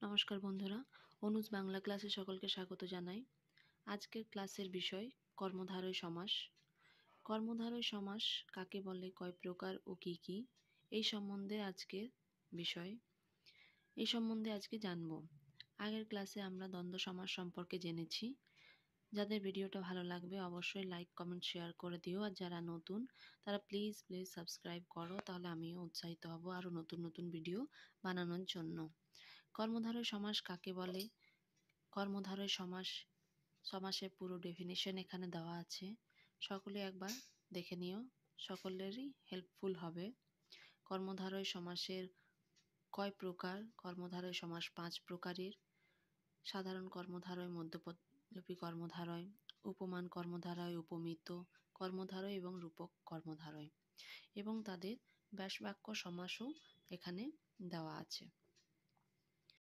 নমস্কার বন্ধুরা, অনুজ বাংলা ক্লাসে সকলকে স্বাগত জানাই। আজকের ক্লাসের বিষয় কর্মধারয় সমাস। কর্মধারয় সমাস কাকে বলে, কয় প্রকার ও কি কি, এই সম্বন্ধে আজকের বিষয়। এই সম্বন্ধে আজকে জানব। আগের ক্লাসে আমরা দ্বন্দ্ব সমাস সম্পর্কে জেনেছি। যাদের ভিডিওটা ভালো লাগবে অবশ্যই লাইক, কমেন্ট, শেয়ার করে দিও। আর যারা নতুন তারা প্লিজ সাবস্ক্রাইব করো, তাহলে আমিও উৎসাহিত হব আরও নতুন নতুন ভিডিও বানানোর জন্য। কর্মধারয় সমাস কাকে বলে? কর্মধারয় সমাসের পুরো ডেফিনিশন এখানে দেওয়া আছে, সকলে একবার দেখে নিও, সকলেরই হেল্পফুল হবে। কর্মধারয় সমাসের কয় প্রকার? কর্মধারয় সমাস 5 প্রকারের। সাধারণ কর্মধারয়, মধ্যপল্লবী কর্মধারয়, উপমান কর্মধারয়, উপমিত কর্মধারয় এবং রূপক কর্মধারয়, এবং তাদের ব্যাসবাক্য সমাসও এখানে দেওয়া আছে।